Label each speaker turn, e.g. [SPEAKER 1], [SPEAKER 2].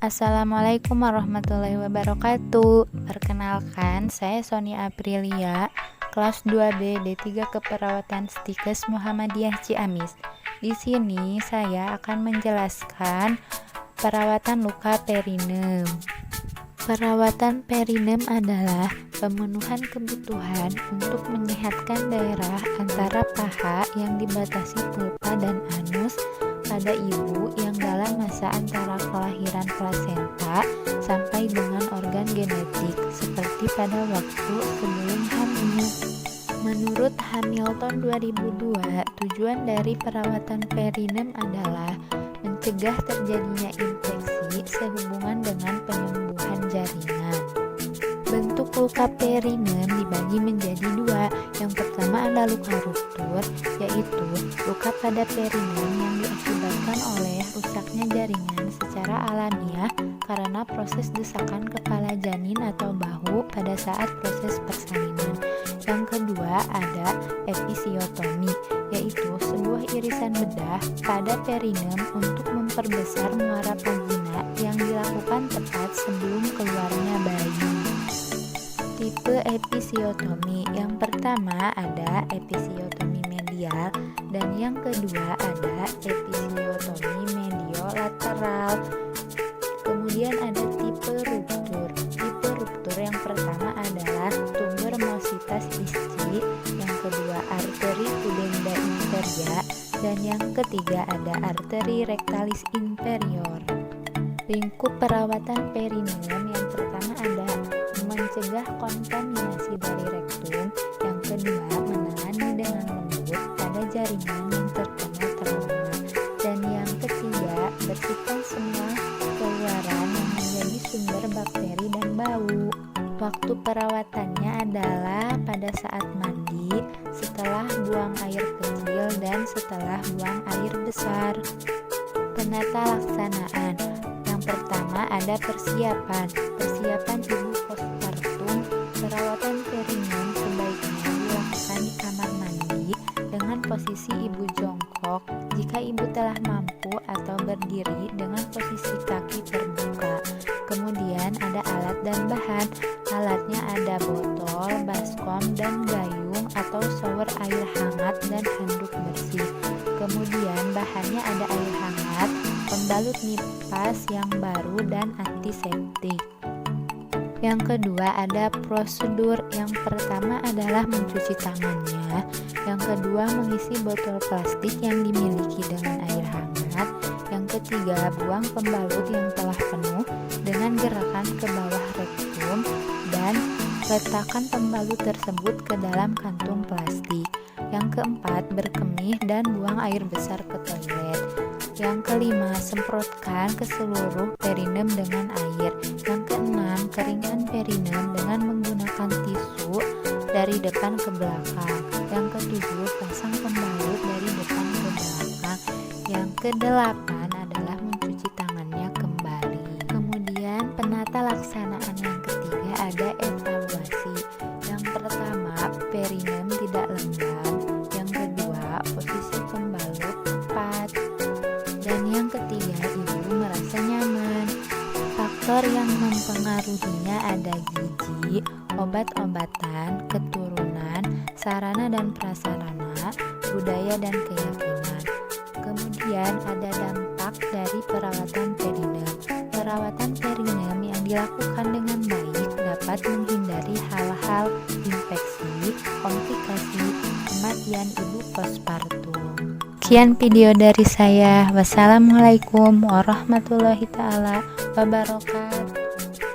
[SPEAKER 1] Assalamualaikum warahmatullahi wabarakatuh. Perkenalkan, saya Sony Aprilia, kelas 2B D3 Keperawatan Stikes Muhammadiyah Ciamis. Di sini saya akan menjelaskan perawatan luka perinem. Perawatan perinem adalah pemenuhan kebutuhan untuk menyehatkan daerah antara paha yang dibatasi pulpa dan anus pada ibu yang dalam masa antara kelahiran plasenta sampai dengan organ genetik seperti pada waktu sebelum hamil. Menurut Hamilton 2002, tujuan dari perawatan perinem adalah mencegah terjadinya infeksi sehubungan dengan penyembuhan jaringan. Bentuk luka perinem dibagi menjadi dua. Yang pertama adalah luka ruptur, yaitu luka pada perinem yang diakibatkan oleh rusaknya jaringan secara alamiah karena proses desakan kepala janin atau bahu pada saat proses persalinan. Yang kedua ada episiotomi, yaitu sebuah irisan bedah pada perinem untuk memperbesar muara vagina yang dilakukan tepat sebelum keluarnya bayi. Tipe episiotomi yang pertama ada episiotomi medial dan yang kedua ada episiotomi mediolateral. Kemudian ada tipe ruptur. Tipe ruptur yang pertama adalah tumor mositas ischi, yang kedua arteri pudenda inferior, dan yang ketiga ada arteri rectalis inferior. Lingkup perawatan perinem yang pertama ada mencegah kontaminasi dari rektum, yang kedua menangani dengan lembut pada jaringan yang terkena trauma, dan yang ketiga bersihkan semua keluaran yang menjadi sumber bakteri dan bau. Waktu perawatannya adalah pada saat mandi, setelah buang air kecil, dan setelah buang air besar. Penata laksanaan. Yang pertama ada persiapan ibu postpartum. Perawatan perinem sebaiknya dilakukan di kamar mandi dengan posisi ibu jongkok. Jika ibu telah mampu atau berdiri dengan posisi kaki terbuka. Kemudian ada alat dan bahan. Alatnya ada botol, baskom, dan gayung atau shower air hangat dan handuk bersih. Kemudian bahannya ada air hangat, pembalut nipas yang baru, dan antiseptik. Yang kedua ada prosedur. Yang pertama adalah mencuci tangannya. Yang kedua mengisi botol plastik yang dimiliki dengan air hangat. Yang ketiga buang pembalut yang telah penuh dengan gerakan ke bawah rektum dan letakkan pembalut tersebut ke dalam kantung plastik. Yang keempat berkemih dan buang air besar ke toilet. Yang kelima semprotkan ke seluruh perinem dengan air. Yang keenam keringkan perinem dengan menggunakan tisu dari depan ke belakang. Yang ketujuh pasang pembalut dari depan ke belakang. Yang kedelapan adalah mencuci tangannya kembali. Kemudian penata laksanaan yang ketiga ada evaluasi. Yang pertama perinem tidak lembab. Yang kedua posisi pembalut tepat. Dan yang ketiga ibu merasa nyaman. Faktor yang mempengaruhinya ada gizi, obat-obatan, keturunan, sarana dan prasarana, budaya dan keyakinan. Kemudian ada dampak dari perawatan perinem. Perawatan perinem yang dilakukan dengan baik dapat menghindari hal-hal infeksi, komplikasi, kematian ibu postpartum. Sekian video dari saya. Wassalamualaikum warahmatullahi wabarakatuh.